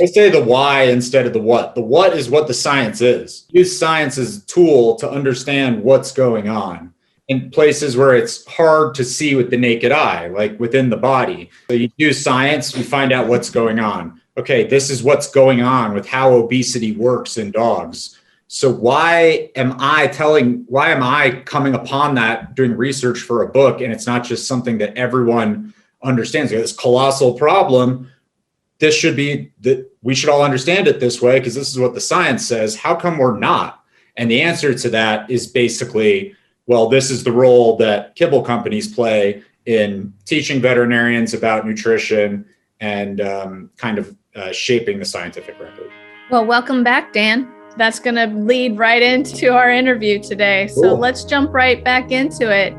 I say the why instead of the what. The what is what the science is. Use science as a tool to understand what's going on in places where it's hard to see with the naked eye, like within the body. So you use science, you find out what's going on. Okay, this is what's going on with how obesity works in dogs. So why am I coming upon that doing research for a book, and it's not just something that everyone understands? This colossal problem, this should be that we should all understand it this way because this is what the science says. How come we're not? And the answer to that is basically, well, this is the role that kibble companies play in teaching veterinarians about nutrition and shaping the scientific record. Well, welcome back, Dan. That's going to lead right into our interview today. So Cool. Let's jump right back into it.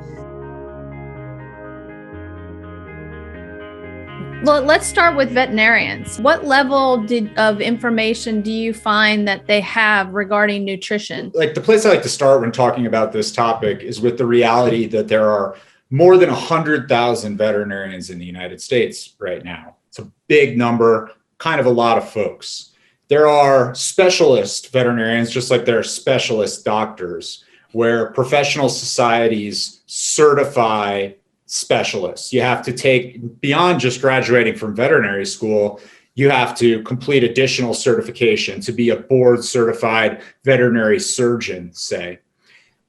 Well, let's start with veterinarians. What level of information do you find that they have regarding nutrition? Like the place I like to start when talking about this topic is with the reality that there are more than 100,000 veterinarians in the United States right now. It's a big number, kind of a lot of folks. There are specialist veterinarians, just like there are specialist doctors, where professional societies certify specialists. You have to take, beyond just graduating from veterinary school, you have to complete additional certification to be a board certified veterinary surgeon, say.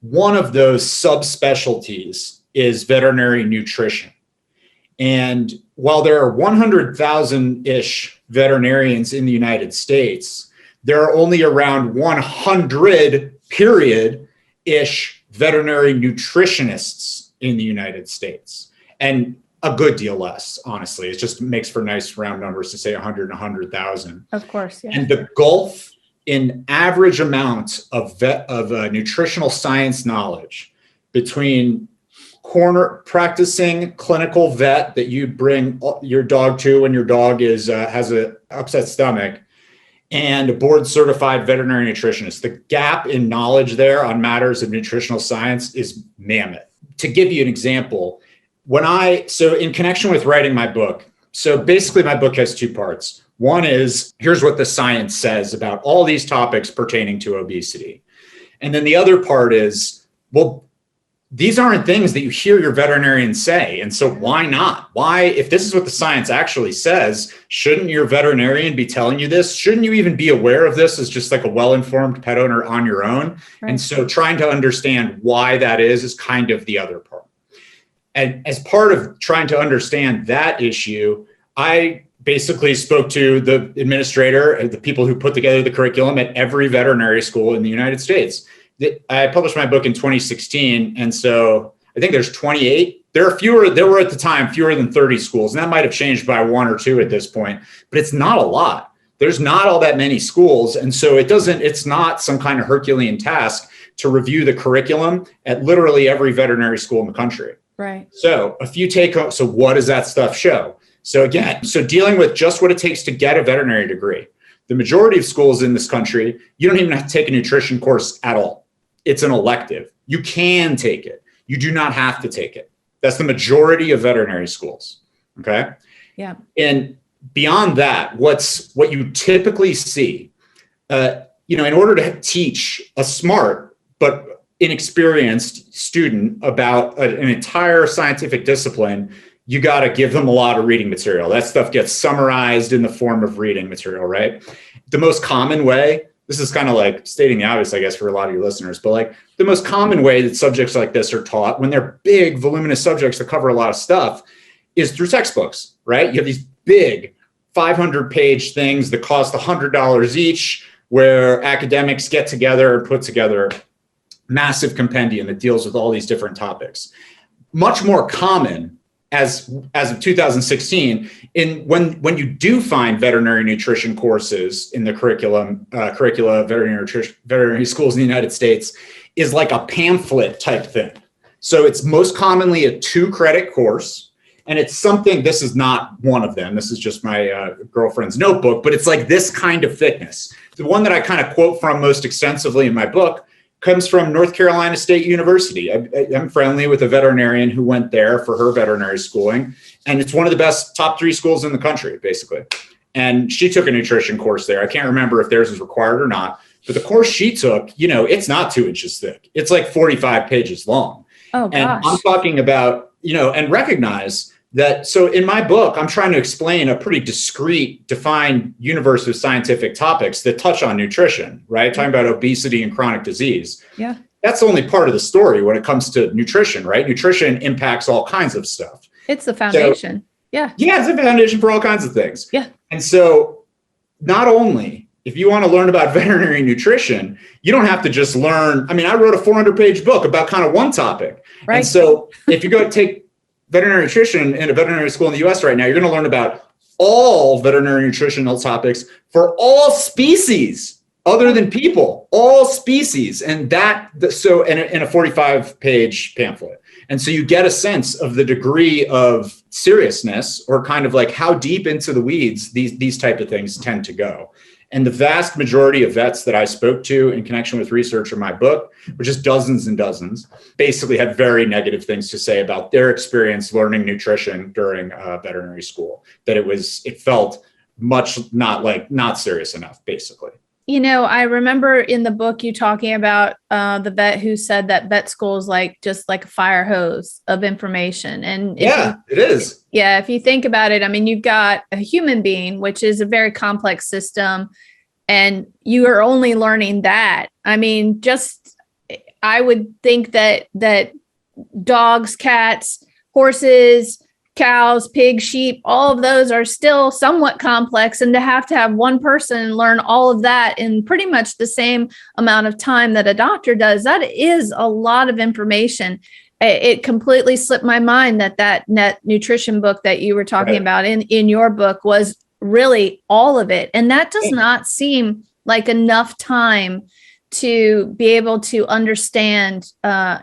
One of those subspecialties is veterinary nutrition. And while there are 100,000-ish veterinarians in the United States, there are only around 100-ish veterinary nutritionists in the United States. And a good deal less, honestly. It just makes for nice round numbers to say 100 and 100,000. Of course, yeah. And the gulf in average amount of nutritional science knowledge between practicing clinical vet that you bring your dog to when your dog has an upset stomach and a board certified veterinary nutritionist, the gap in knowledge there on matters of nutritional science is mammoth. To give you an example, so in connection with writing my book, so basically my book has two parts. One is, here's what the science says about all these topics pertaining to obesity. And then the other part is, well, these aren't things that you hear your veterinarian say. And so why not? Why, if this is what the science actually says, shouldn't your veterinarian be telling you this? Shouldn't you even be aware of this as just like a well-informed pet owner on your own? Right. And so trying to understand why that is kind of the other part. And as part of trying to understand that issue, I basically spoke to the administrator, the people who put together the curriculum at every veterinary school in the United States. I published my book in 2016, and so I think there's 28. There were at the time fewer than 30 schools, and that might have changed by one or two at this point, but it's not a lot. There's not all that many schools, and so it's not some kind of Herculean task to review the curriculum at literally every veterinary school in the country. Right. So so what does that stuff show? So again, dealing with just what it takes to get a veterinary degree. The majority of schools in this country, you don't even have to take a nutrition course at all. It's an elective. You can take it. You do not have to take it. That's the majority of veterinary schools. Okay. Yeah. And beyond that, what you typically see, in order to teach a smart but inexperienced student about an entire scientific discipline, you got to give them a lot of reading material. That stuff gets summarized in the form of reading material, right? The most common way, this is kind of like stating the obvious, I guess, for a lot of your listeners, but like the most common way that subjects like this are taught when they're big, voluminous subjects that cover a lot of stuff is through textbooks, right? You have these big 500-page things that cost $100 each, where academics get together and put together massive compendium that deals with all these different topics. Much more common as of 2016, when you do find veterinary nutrition courses in the curricula veterinary schools in the United States, is like a pamphlet type thing. So it's most commonly a 2-credit course, and it's something, this is not one of them, this is just my girlfriend's notebook, but it's like this kind of thickness. The one that I kind of quote from most extensively in my book comes from North Carolina State University. I'm friendly with a veterinarian who went there for her veterinary schooling, and it's one of the best top 3 schools in the country, basically. And she took a nutrition course there. I can't remember if theirs was required or not, but the course she took, it's not 2 inches thick. It's like 45 pages long. Oh, gosh. And I'm talking about, and recognize that. So in my book, I'm trying to explain a pretty discrete, defined universe of scientific topics that touch on nutrition, right? Talking about obesity and chronic disease. Yeah. That's only part of the story when it comes to nutrition, right? Nutrition impacts all kinds of stuff. It's the foundation. Yeah, it's a foundation for all kinds of things. Yeah. And so not only, if you want to learn about veterinary nutrition, you don't have to just learn. I mean, I wrote a 400-page book about kind of one topic. Right. And so if you go take veterinary nutrition in a veterinary school in the US right now, you're going to learn about all veterinary nutritional topics for all species other than people, all species. And so in a 45-page pamphlet. And so you get a sense of the degree of seriousness, or kind of like how deep into the weeds these type of things tend to go. And the vast majority of vets that I spoke to in connection with research in my book, which is dozens and dozens, basically had very negative things to say about their experience learning nutrition during veterinary school, that it felt much not serious enough, basically. I remember in the book you talking about the vet who said that vet school is just like a fire hose of information. And it is. Yeah. If you think about it, I mean, you've got a human being, which is a very complex system, and you are only learning that. I mean, I would think that dogs, cats, horses, cows, pigs, sheep, all of those are still somewhat complex, and to have one person learn all of that in pretty much the same amount of time that a doctor does, that is a lot of information. It completely slipped my mind that net nutrition book that you were talking about in your book was really all of it. And that does not seem like enough time to be able to understand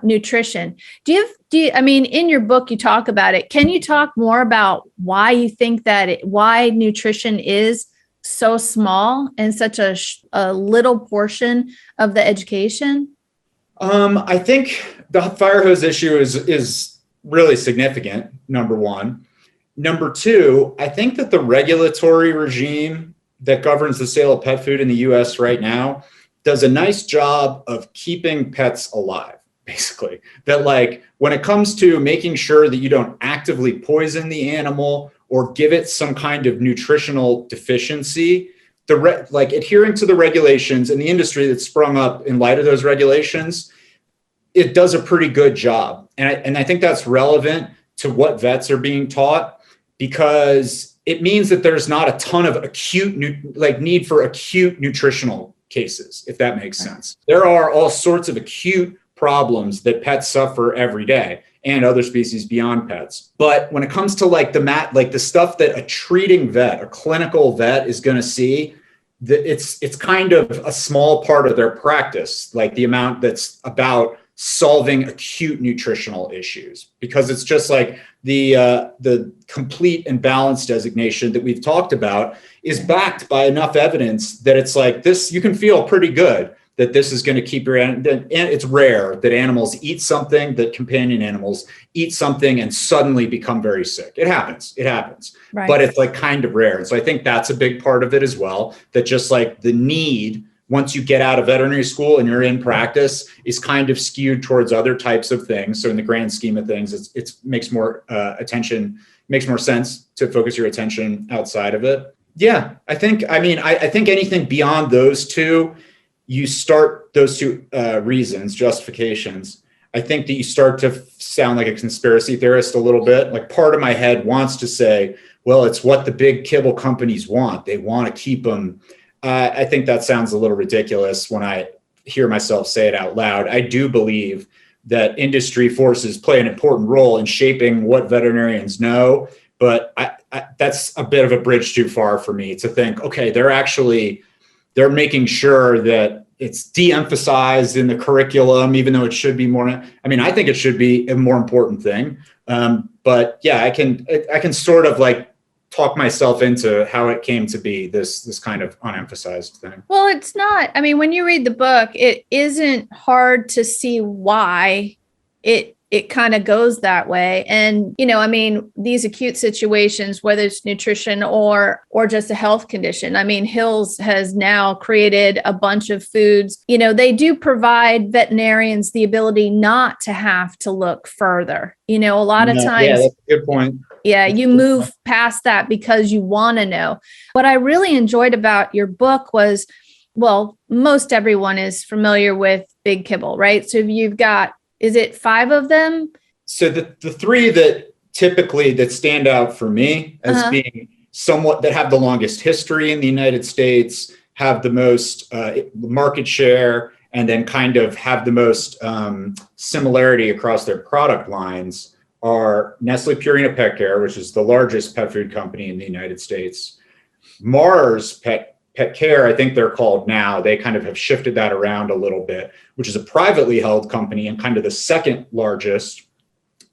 nutrition. I mean, in your book, you talk about it. Can you talk more about why you think why nutrition is so small and such a little portion of the education? I think the fire hose issue is really significant, number one. Number two, I think that the regulatory regime that governs the sale of pet food in the US right now does a nice job of keeping pets alive, basically. That when it comes to making sure that you don't actively poison the animal or give it some kind of nutritional deficiency, adhering to the regulations and the industry that's sprung up in light of those regulations, it does a pretty good job. And I think that's relevant to what vets are being taught, because it means that there's not a ton of need for acute nutritional cases, if that makes sense. There are all sorts of acute problems that pets suffer every day, and other species beyond pets. But when it comes to the stuff that a treating vet, a clinical vet, is going to see, it's kind of a small part of their practice, like the amount that's about solving acute nutritional issues, because it's just like the complete and balanced designation that we've talked about is backed by enough evidence that it's like this, you can feel pretty good that this is going to keep your, and it's rare that animals eat something, that companion animals eat something and suddenly become very sick. It happens, right. But it's kind of rare. And so I think that's a big part of it as well, that just the need, once you get out of veterinary school and you're in practice, is kind of skewed towards other types of things. So in the grand scheme of things, it makes more makes more sense to focus your attention outside of it. Yeah, I think anything beyond those two, reasons, justifications, I think that you start to sound like a conspiracy theorist a little bit. Like, part of my head wants to say, well, it's what the big kibble companies want. They want to keep them. I think that sounds a little ridiculous when I hear myself say it out loud. I do believe that industry forces play an important role in shaping what veterinarians know, but that's a bit of a bridge too far for me to think, okay, they're making sure that it's de-emphasized in the curriculum, even though it should be more. I mean, I think it should be a more important thing. But yeah, I can sort of talk myself into how it came to be this kind of unemphasized thing. Well, it's not. I mean, when you read the book, it isn't hard to see why it it kind of goes that way. And, I mean, these acute situations, whether it's nutrition or just a health condition, I mean, Hills has now created a bunch of foods. They do provide veterinarians the ability not to have to look further. A lot of times. Yeah, that's a good point. Yeah, you move past that because you want to know. What I really enjoyed about your book was, well, most everyone is familiar with Big Kibble, right? So you've got, is it 5 of them? So the 3 that typically that stand out for me as being somewhat that have the longest history in the United States, have the most market share, and then kind of have the most similarity across their product lines are Nestle Purina Pet Care, which is the largest pet food company in the United States. Mars Pet Care, I think they're called now. They kind of have shifted that around a little bit, which is a privately held company and kind of the second largest.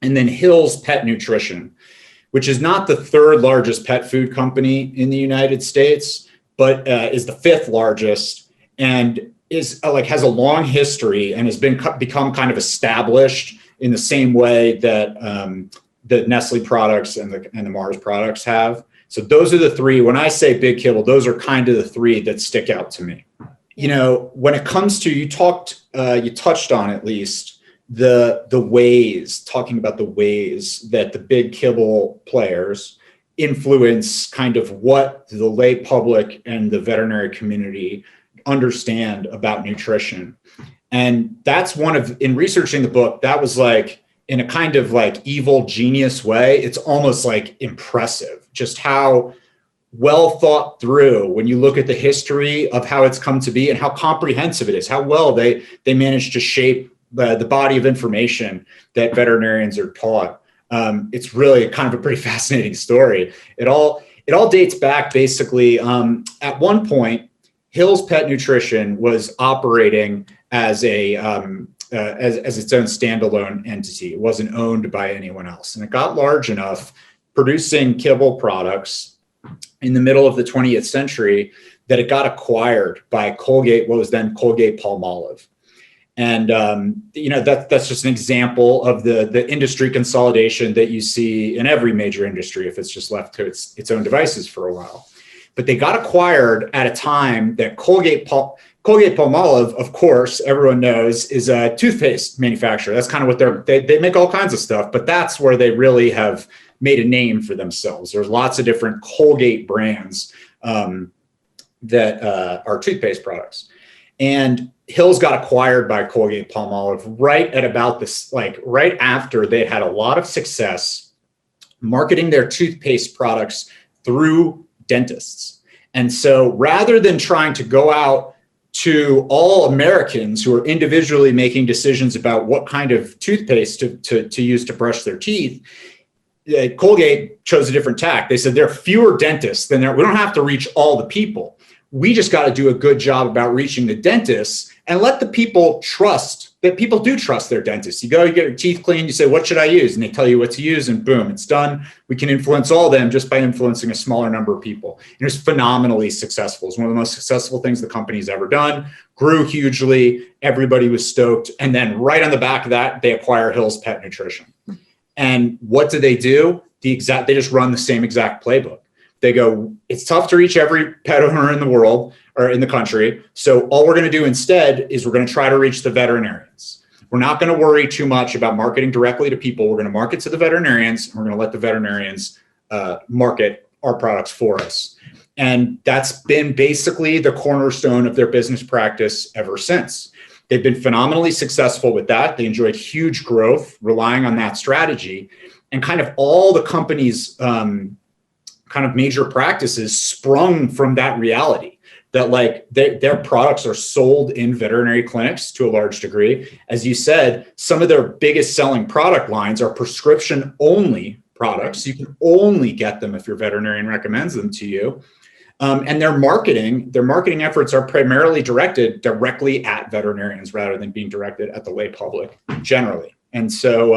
And then Hills Pet Nutrition, which is not the 3rd largest pet food company in the United States, but is the 5th largest and is has a long history and has become kind of established in the same way that the Nestle products and the Mars products have. So those are the 3. When I say Big Kibble, those are kind of the 3 that stick out to me. When it comes to, you touched on at least the ways, talking about the ways that the Big Kibble players influence kind of what the lay public and the veterinary community understand about nutrition. And that's in researching the book, that was in a kind of evil genius way, it's almost impressive just how well thought through when you look at the history of how it's come to be and how comprehensive it is, how well they managed to shape the body of information that veterinarians are taught. It's really kind of a pretty fascinating story. It all dates back basically. At one point, Hills Pet Nutrition was operating as as its own standalone entity. It wasn't owned by anyone else. And it got large enough producing kibble products in the middle of the 20th century that it got acquired by Colgate, what was then Colgate-Palmolive. And, that's just an example of the industry consolidation that you see in every major industry if it's just left to its own devices for a while. But they got acquired at a time that Colgate-Palmolive, of course, everyone knows, is a toothpaste manufacturer. That's kind of what they make all kinds of stuff, but that's where they really have made a name for themselves. There's lots of different Colgate brands that are toothpaste products. And Hills got acquired by Colgate-Palmolive right at about this, right after they had a lot of success marketing their toothpaste products through dentists. And so rather than trying to go out to all Americans who are individually making decisions about what kind of toothpaste to use to brush their teeth, Colgate chose a different tack. They said there are fewer dentists than there. We don't have to reach all the people. We just got to do a good job about reaching the dentists and let the people trust that people do trust their dentists. You go, you get your teeth cleaned, you say, what should I use? And they tell you what to use and boom, it's done. We can influence all of them just by influencing a smaller number of people. And it was phenomenally successful. It's one of the most successful things the company's ever done, grew hugely. Everybody was stoked. And then right on the back of that, they acquire Hills Pet Nutrition. And what do? They just run the same exact playbook. They go, it's tough to reach every pet owner in the world or in the country. So all we're going to do instead is we're going to try to reach the veterinarians. We're not going to worry too much about marketing directly to people. We're going to market to the veterinarians, and we're going to let the veterinarians market our products for us. And that's been basically the cornerstone of their business practice ever since. They've been phenomenally successful with that. They enjoyed huge growth relying on that strategy. And kind of all the company's kind of major practices sprung from that reality that their products are sold in veterinary clinics to a large degree. As you said, some of their biggest selling product lines are prescription only products. You can only get them if your veterinarian recommends them to you. And their marketing efforts are primarily directed directly at veterinarians rather than being directed at the lay public generally. And so,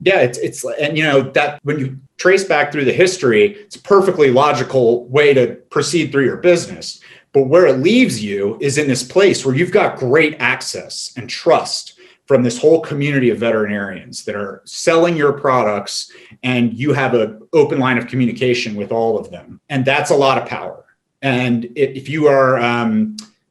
that when you trace back through the history, it's a perfectly logical way to proceed through your business. But where it leaves you is in this place where you've got great access and trust from this whole community of veterinarians that are selling your products, and you have an open line of communication with all of them. And that's a lot of power. And if you are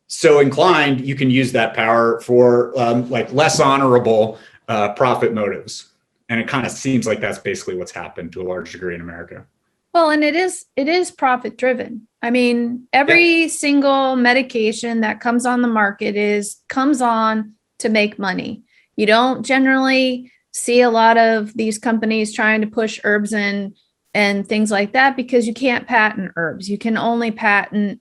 so inclined, you can use that power for like less honorable profit motives. And it kind of seems like that's basically what's happened to a large degree in America. Well, and it is profit driven. I mean, every single medication that comes on the market comes on to make money. You don't generally see a lot of these companies trying to push herbs and things like that, because you can't patent herbs. You can only patent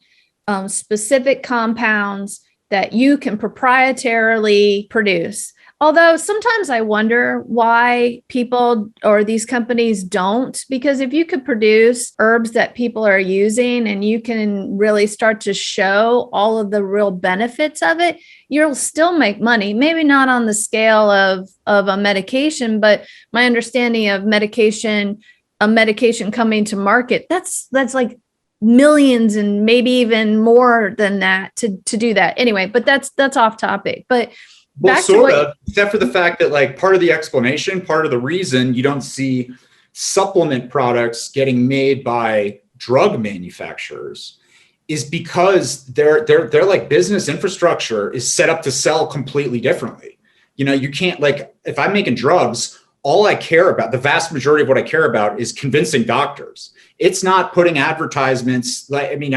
specific compounds that you can proprietarily produce. Although sometimes I wonder why people or these companies don't, because if you could produce herbs that people are using and you can really start to show all of the real benefits of it, you'll still make money. Maybe not on the scale of a medication, but my understanding of a medication coming to market, that's like millions and maybe even more than that to do that. Anyway, but that's off topic. But well, sort of, except for the fact that like part of the explanation, part of the reason you don't see supplement products getting made by drug manufacturers is because their like business infrastructure is set up to sell completely differently. You know, you can't, like, if I'm making drugs, all I care about, the vast majority of what I care about is convincing doctors. It's not putting advertisements, like, I mean,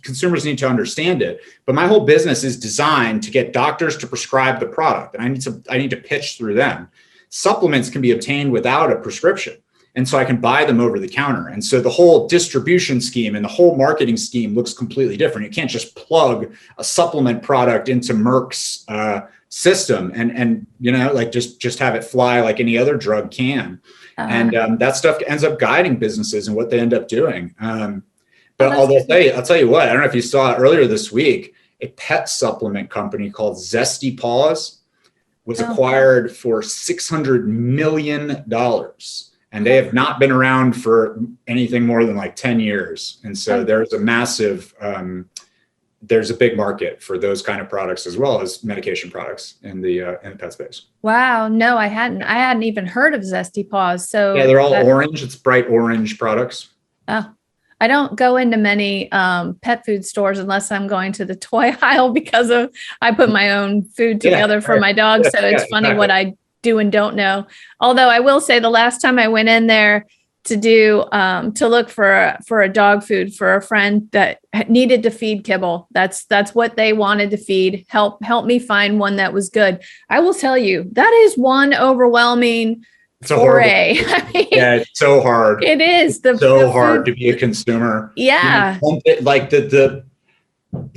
consumers need to understand it, but my whole business is designed to get doctors to prescribe the product, and I need to pitch through them. Supplements can be obtained without a prescription, and so I can buy them over the counter. And so the whole distribution scheme and the whole marketing scheme looks completely different. You can't just plug a supplement product into Merck's system and you know, like just have it fly like any other drug can. And that stuff ends up guiding businesses and what they end up doing. But I'll tell you what, I don't know if you saw it earlier this week, a pet supplement company called Zesty Paws was acquired for $600 million. And they have not been around for anything more than like 10 years. And so there's a massive, there's a big market for those kind of products as well as medication products in the pet space. Wow. No, I hadn't even heard of Zesty Paws. So yeah, they're all orange. It's bright orange products. Oh, I don't go into many pet food stores unless I'm going to the toy aisle because I put my own food together for my dog. So it's funny what I do and don't know. Although I will say the last time I went in there to look for a dog food for a friend that needed to feed kibble. That's what they wanted to feed. Help me find one that was good. I will tell you, that is one overwhelming foray. I mean, yeah, it's so hard. It is so hard to be a consumer. Yeah. You know, like the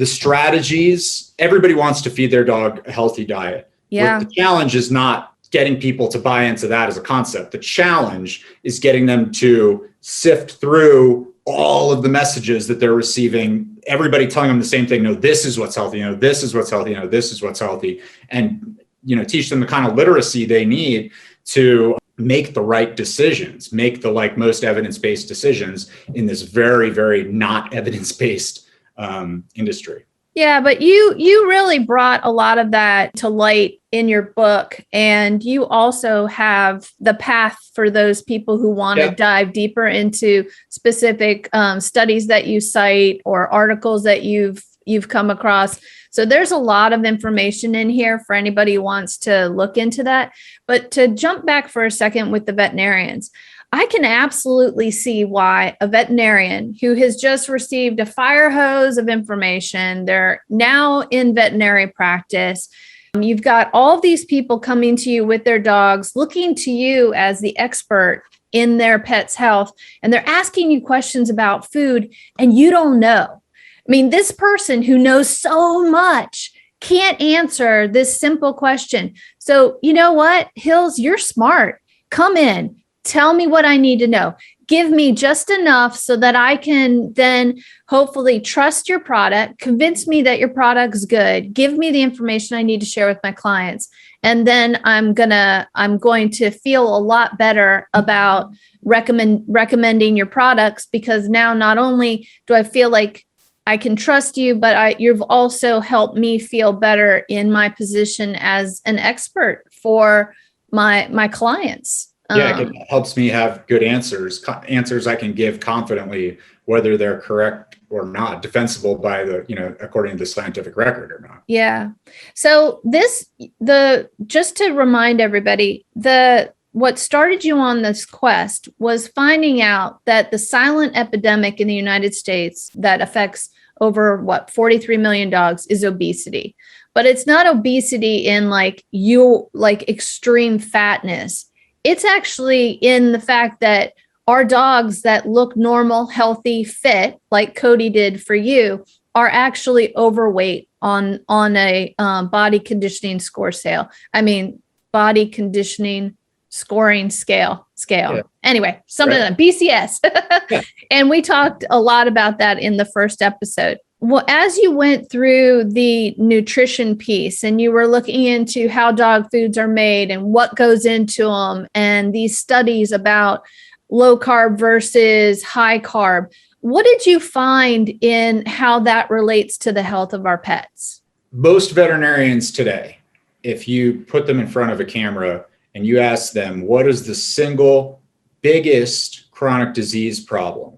strategies, everybody wants to feed their dog a healthy diet. Yeah. The challenge is not getting people to buy into that as a concept. The challenge is getting them to sift through all of the messages that they're receiving, everybody telling them the same thing. No, this is what's healthy. No, this is what's healthy. No, this is what's healthy. And, you know, teach them the kind of literacy they need to make the right decisions, make the like most evidence-based decisions in this very, very not evidence-based industry. Yeah, but you really brought a lot of that to light in your book. And you also have the path for those people who want to dive deeper into specific studies that you cite or articles that you've come across. So there's a lot of information in here for anybody who wants to look into that. But to jump back for a second with the veterinarians, I can absolutely see why a veterinarian who has just received a fire hose of information, they're now in veterinary practice. You've got all of these people coming to you with their dogs, looking to you as the expert in their pet's health, and they're asking you questions about food, and you don't know. I mean, this person who knows so much can't answer this simple question. So you know what, Hills, you're smart. Come in. Tell me what I need to know. Give me just enough so that I can then hopefully trust your product, convince me that your product's good, give me the information I need to share with my clients. And then I'm going to feel a lot better about recommending your products, because now not only do I feel like I can trust you, but you've also helped me feel better in my position as an expert for my clients. Yeah, it helps me have good answers I can give confidently, whether they're correct or not, defensible by according to the scientific record or not. Yeah. So just to remind everybody, what started you on this quest was finding out that the silent epidemic in the United States that affects over 43 million dogs is obesity. But it's not obesity in like extreme fatness. It's actually in the fact that our dogs that look normal, healthy, fit, like Cody did for you, are actually overweight on a body conditioning scoring scale. Yeah. Anyway, something like BCS. Yeah. And we talked a lot about that in the first episode. Well, as you went through the nutrition piece and you were looking into how dog foods are made and what goes into them and these studies about low carb versus high carb, what did you find in how that relates to the health of our pets? Most veterinarians today, if you put them in front of a camera and you ask them, what is the single biggest chronic disease problem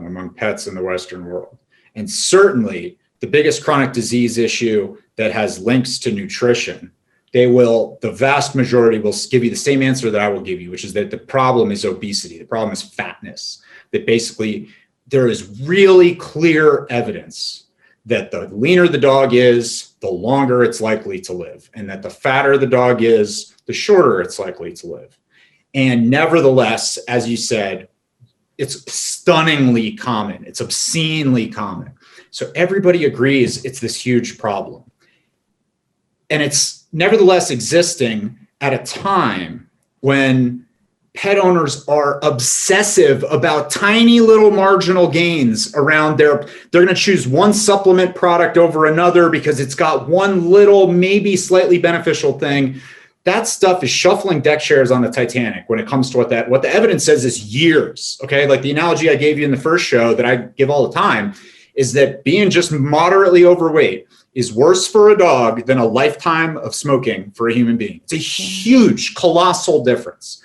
among pets in the Western world? And certainly the biggest chronic disease issue that has links to nutrition, the vast majority will give you the same answer that I will give you, which is that the problem is obesity. The problem is fatness. That basically there is really clear evidence that the leaner the dog is, the longer it's likely to live. And that the fatter the dog is, the shorter it's likely to live. And nevertheless, as you said, it's stunningly common. It's obscenely common. So everybody agrees it's this huge problem. And it's nevertheless existing at a time when pet owners are obsessive about tiny little marginal gains around they're going to choose one supplement product over another because it's got one little, maybe slightly beneficial thing. That stuff is shuffling deck chairs on the Titanic when it comes to what the evidence says is years. Okay. Like the analogy I gave you in the first show that I give all the time is that being just moderately overweight is worse for a dog than a lifetime of smoking for a human being. It's a huge, colossal difference,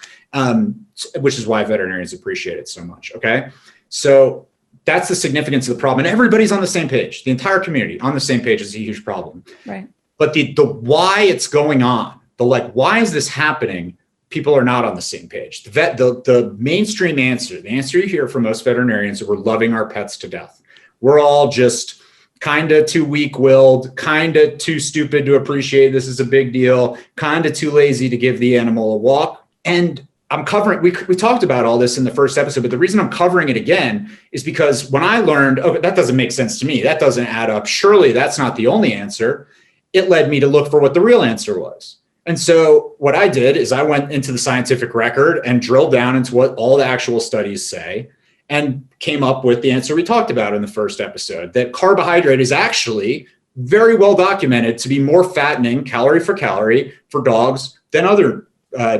which is why veterinarians appreciate it so much. Okay. So that's the significance of the problem. And everybody's on the same page. The entire community on the same page is a huge problem. Right. But the why it's going on, why is this happening? People are not on the same page. The mainstream answer, the answer you hear from most veterinarians is we're loving our pets to death. We're all just kind of too weak-willed, kind of too stupid to appreciate this is a big deal, kind of too lazy to give the animal a walk. And I'm covering, we talked about all this in the first episode, but the reason I'm covering it again is because when I learned, oh, that doesn't make sense to me, that doesn't add up, surely that's not the only answer, it led me to look for what the real answer was. And so what I did is I went into the scientific record and drilled down into what all the actual studies say and came up with the answer we talked about in the first episode, that carbohydrate is actually very well documented to be more fattening calorie for dogs than other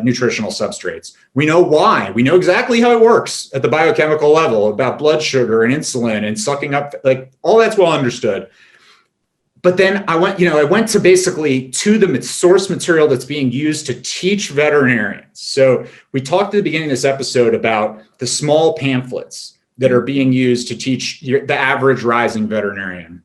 nutritional substrates. We know why. We know exactly how it works at the biochemical level about blood sugar and insulin and sucking up, all that's well understood. But then I went to basically to the source material that's being used to teach veterinarians. So we talked at the beginning of this episode about the small pamphlets that are being used to teach the average rising veterinarian.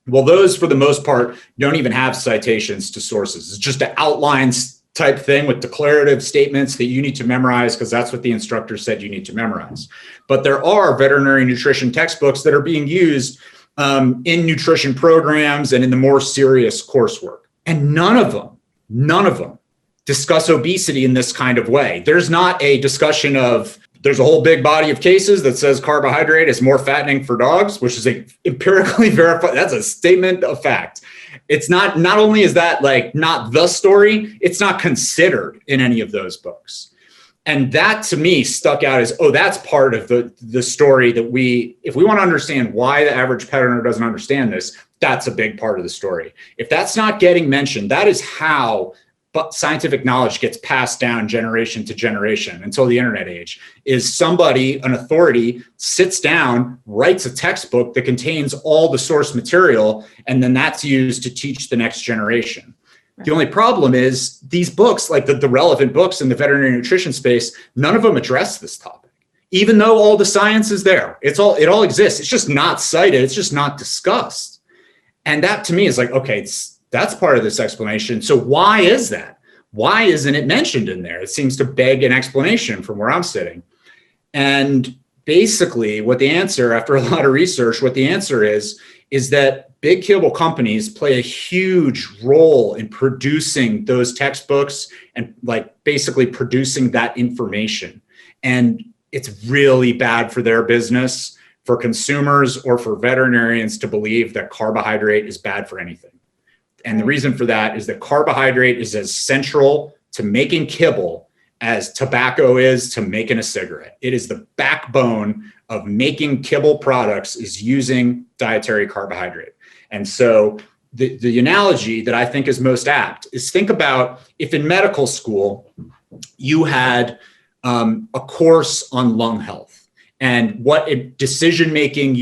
Well, those for the most part don't even have citations to sources. It's just an outlines type thing with declarative statements that you need to memorize because that's what the instructor said you need to memorize. But there are veterinary nutrition textbooks that are being used in nutrition programs and in the more serious coursework. And none of them discuss obesity in this kind of way. There's not a discussion of, there's a whole big body of cases that says carbohydrate is more fattening for dogs, which is empirically verified. That's a statement of fact. It's not only is that not the story, it's not considered in any of those books. And that to me stuck out as, that's part of the story that if we want to understand why the average pet owner doesn't understand this, that's a big part of the story. If that's not getting mentioned, that is how but scientific knowledge gets passed down generation to generation until the internet age, is somebody, an authority, sits down, writes a textbook that contains all the source material, and then that's used to teach the next generation. Right. The only problem is these books, like the relevant books in the veterinary nutrition space, none of them address this topic. Even though all the science is there, it all exists. It's just not cited. It's just not discussed. And that to me is like, okay, that's part of this explanation. So why is that? Why isn't it mentioned in there? It seems to beg an explanation from where I'm sitting. And basically what the answer, after a lot of research, what the answer is that big kibble companies play a huge role in producing those textbooks and like basically producing that information. And it's really bad for their business, for consumers or for veterinarians to believe that carbohydrate is bad for anything. And the reason for that is that carbohydrate is as central to making kibble as tobacco is to making a cigarette. It is the backbone of making kibble products is using dietary carbohydrate. And so the analogy that I think is most apt is think about if in medical school you had a course on lung health and what decision-making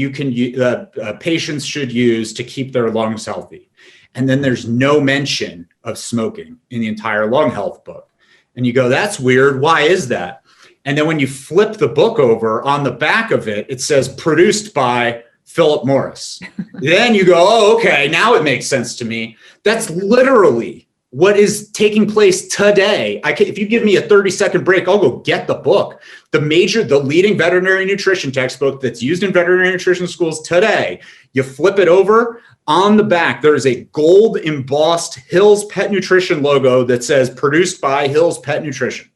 patients should use to keep their lungs healthy. And then there's no mention of smoking in the entire lung health book. And you go, that's weird. Why is that? And then when you flip the book over, on the back of it, it says produced by Philip Morris. Then you go, oh, okay, now it makes sense to me. That's literally what is taking place today. If you give me a 30-second break, I'll go get the book. The leading veterinary nutrition textbook that's used in veterinary nutrition schools today, you flip it over. On the back, there is a gold embossed Hill's Pet Nutrition logo that says produced by Hill's Pet Nutrition,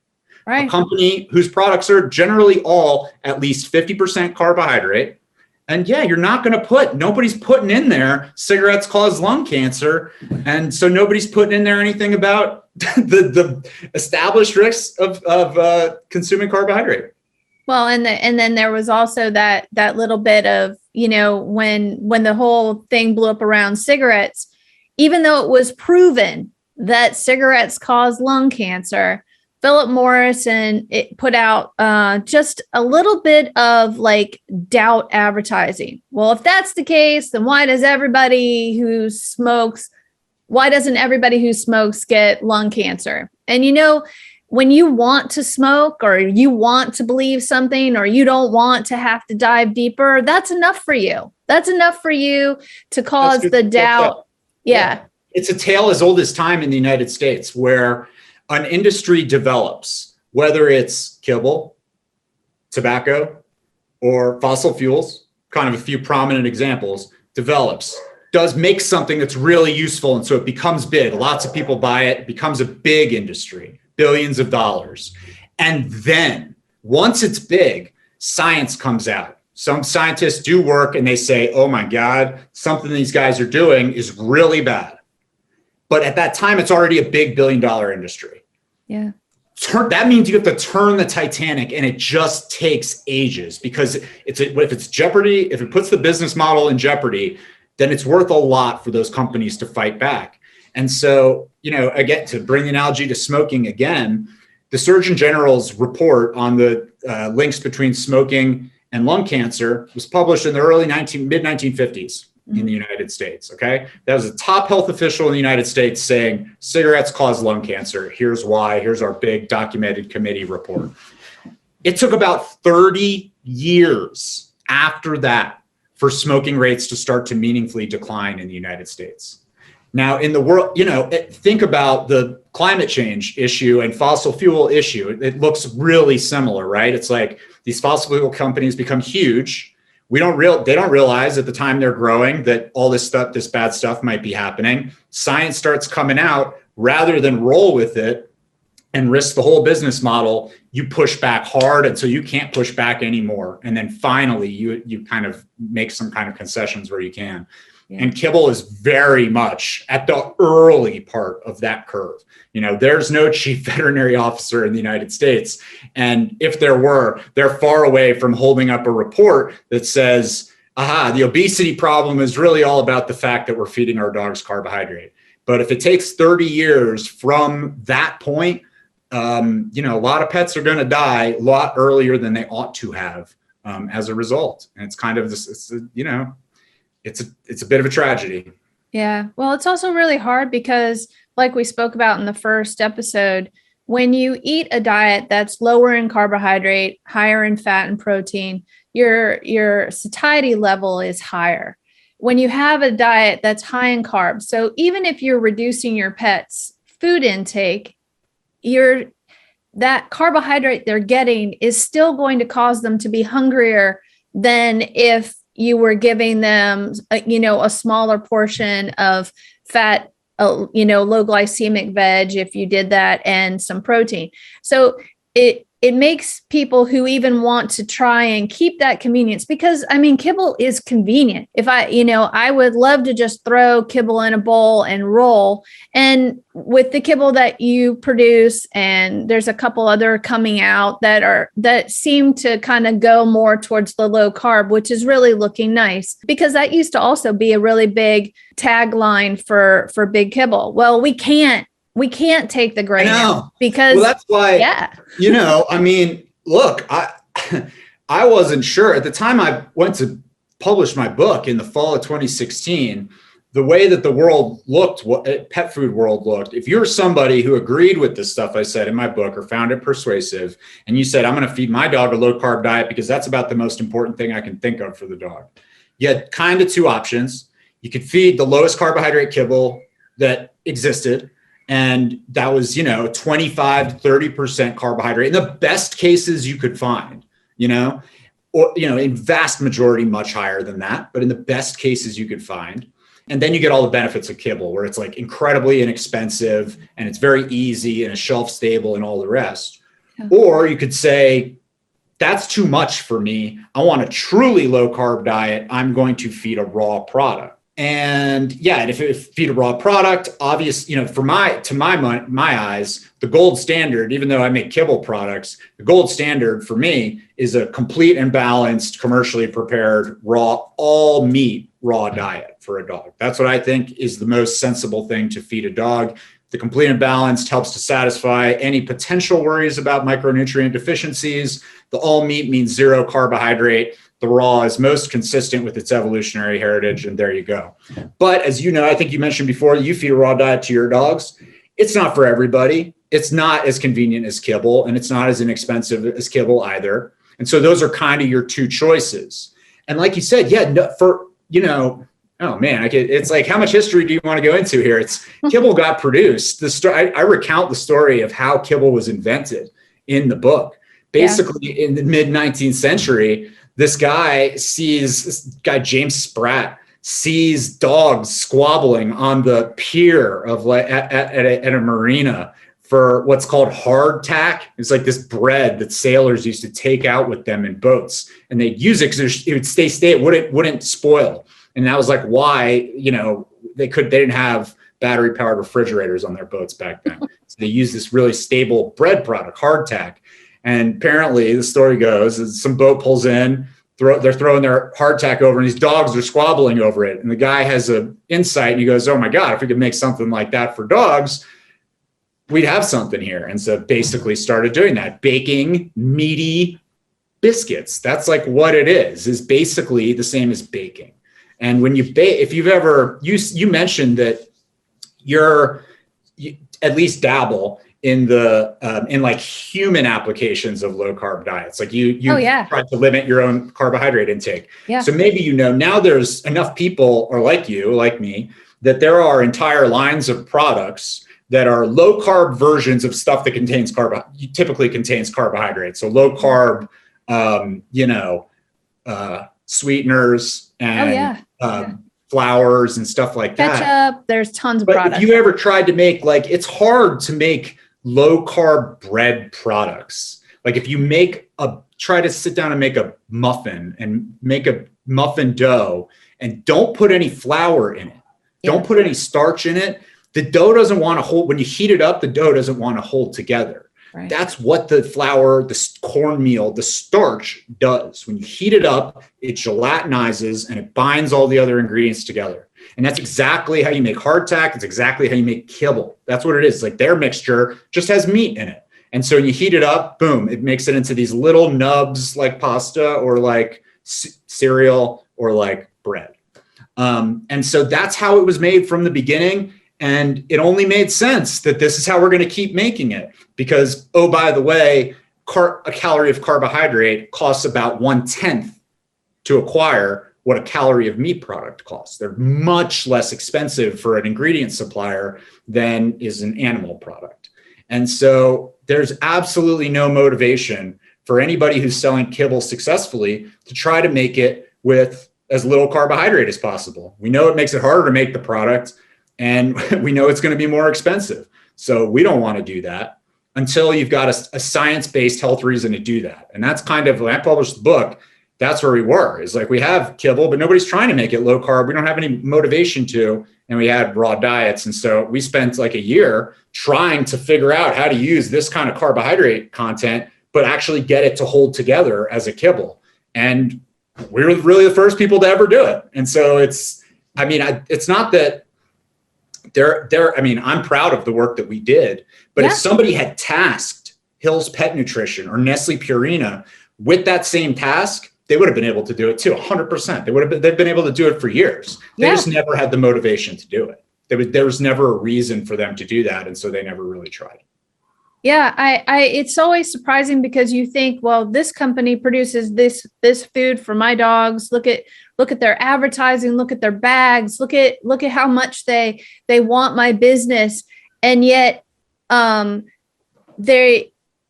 right? A company whose products are generally all at least 50% carbohydrate. And yeah, nobody's putting in there cigarettes cause lung cancer. And so nobody's putting in there anything about the established risks of consuming carbohydrate. Well, and then there was also that little bit of, when the whole thing blew up around cigarettes, even though it was proven that cigarettes cause lung cancer, Philip Morris it put out just a little bit of like doubt advertising. Well, if that's the case, then why doesn't everybody who smokes get lung cancer? And when you want to smoke or you want to believe something or you don't want to have to dive deeper, that's enough for you. That's enough for you to cause the doubt. Yeah. It's a tale as old as time in the United States where an industry develops, whether it's kibble, tobacco, or fossil fuels, kind of a few prominent examples, does make something that's really useful. And so it becomes big. Lots of people buy it. It becomes a big industry. Billions of dollars. And then once it's big, science comes out. Some scientists do work and they say, oh my God, something these guys are doing is really bad. But at that time, it's already a big billion-dollar industry. Yeah. That means you have to turn the Titanic, and it just takes ages because if it's jeopardy, if it puts the business model in jeopardy, then it's worth a lot for those companies to fight back. And so, again, to bring the analogy to smoking again, the Surgeon General's report on the links between smoking and lung cancer was published in the mid-1950s in the United States, okay? That was a top health official in the United States saying, cigarettes cause lung cancer. Here's why. Here's our big documented committee report. It took about 30 years after that for smoking rates to start to meaningfully decline in the United States. Now, in the world, think about the climate change issue and fossil fuel issue. It looks really similar, right? It's like these fossil fuel companies become huge. They don't realize at the time they're growing that all this bad stuff might be happening. Science starts coming out. Rather than roll with it and risk the whole business model, you push back hard until you can't push back anymore. And then finally, you kind of make some kind of concessions where you can. Yeah. And kibble is very much at the early part of that curve. There's no chief veterinary officer in the United States. And if there were, they're far away from holding up a report that says, the obesity problem is really all about the fact that we're feeding our dogs carbohydrate. But if it takes 30 years from that point, you know, a lot of pets are going to die a lot earlier than they ought to have as a result. And it's kind of this, you know, it's a bit of a tragedy. Yeah. Well, it's also really hard because, like we spoke about in the first episode, when you eat a diet that's lower in carbohydrate, higher in fat and protein, your satiety level is higher. When you have a diet that's high in carbs, so even if you're reducing your pet's food intake, that carbohydrate they're getting is still going to cause them to be hungrier than if you were giving them, you know, a smaller portion of fat, you know, low glycemic veg, if you did that, and some protein. So it makes people who even want to try and keep that convenience, because I mean, kibble is convenient. If I would love to just throw kibble in a bowl and roll. And with the kibble that you produce, and there's a couple other coming out that seem to kind of go more towards the low carb, which is really looking nice, because that used to also be a really big tagline for Big Kibble. Well, we can't take the grain out because, well, that's why, you know, I mean, look, I wasn't sure at the time I went to publish my book in the fall of 2016, the way that the world looked, what pet food world looked. If you're somebody who agreed with the stuff I said in my book or found it persuasive, and you said, I'm going to feed my dog a low carb diet because that's about the most important thing I can think of for the dog. You had kind of two options. You could feed the lowest carbohydrate kibble that existed, and that was, you know, 25 to 30% carbohydrate in the best cases you could find, you know, or, you know, in vast majority, much higher than that, but in the best cases you could find. And then you get all the benefits of kibble, where it's like incredibly inexpensive and it's very easy and it's shelf stable and all the rest. Yeah. Or you could say, that's too much for me. I want a truly low carb diet. I'm going to feed a raw product. And yeah, and if feed a raw product, obvious, you know, to my eyes, the gold standard, even though I make kibble products, the gold standard for me is a complete and balanced, commercially prepared, raw, all meat raw diet for a dog. That's what I think is the most sensible thing to feed a dog. The complete and balanced helps to satisfy any potential worries about micronutrient deficiencies. The all meat means zero carbohydrate. The raw is most consistent with its evolutionary heritage, and there you go. But as you know, I think you mentioned before, you feed a raw diet to your dogs. It's not for everybody. It's not as convenient as kibble, and it's not as inexpensive as kibble either. And so those are kind of your two choices. And like you said, oh man, it's like, how much history do you want to go into here? It's kibble got produced. I recount the story of how kibble was invented in the book. Basically, in the mid 19th century, this guy, James Spratt, sees dogs squabbling on the pier of at a marina for what's called hardtack. It's like this bread that sailors used to take out with them in boats, and they'd use it because it would stay. It wouldn't spoil. And that was like why, you know, they didn't have battery powered refrigerators on their boats back then. So they used this really stable bread product, hardtack. And apparently the story goes is some boat pulls in, they're throwing their hardtack over, and these dogs are squabbling over it. And the guy has an insight, and he goes, oh my God, if we could make something like that for dogs, we'd have something here. And so basically started doing that, baking meaty biscuits. That's like what it is basically the same as baking. And when you bake, if you've ever, you mentioned that you at least dabble in like human applications of low carb diets. Like you try to limit your own carbohydrate intake. Yeah. So maybe, you know, now there's enough people, or like you, like me, that there are entire lines of products that are low carb versions of stuff that typically contains carbohydrates. So low carb, sweeteners and flours and stuff like that. Ketchup, there's tons of products. If you ever tried to make, like, it's hard to make low carb bread products. Like if you try to sit down and make a muffin and make a muffin dough and don't put any flour in it, don't put any starch in it, the dough doesn't want to hold. When you heat it up, the dough doesn't want to hold together. Right. That's what the flour, the cornmeal, the starch does. When you heat it up, it gelatinizes and it binds all the other ingredients together. And that's exactly how you make hardtack. It's exactly how you make kibble. That's what it is. Like their mixture just has meat in it. And so when you heat it up, boom, it makes it into these little nubs like pasta or like cereal or like bread. And so that's how it was made from the beginning. And it only made sense that this is how we're going to keep making it because, oh, by the way, a calorie of carbohydrate costs about 1/10 to acquire what a calorie of meat product costs. They're much less expensive for an ingredient supplier than is an animal product. And so there's absolutely no motivation for anybody who's selling kibble successfully to try to make it with as little carbohydrate as possible. We know it makes it harder to make the product, and we know it's going to be more expensive. So we don't want to do that until you've got a science-based health reason to do that. And that's kind of, when I published the book, that's where we were. It's like we have kibble, but nobody's trying to make it low carb. We don't have any motivation to, and we had raw diets. And so we spent like a year trying to figure out how to use this kind of carbohydrate content, but actually get it to hold together as a kibble. And we were really the first people to ever do it. And so it's not that I'm proud of the work that we did, but if somebody had tasked Hill's Pet Nutrition or Nestle Purina with that same task, they would have been able to do it too, 100%. They've been able to do it for years. They just never had the motivation to do it. There was never a reason for them to do that. And so they never really tried. Yeah, it's always surprising because you think, well, this company produces this food for my dogs. Look at their advertising, look at their bags, look at how much they want my business. And yet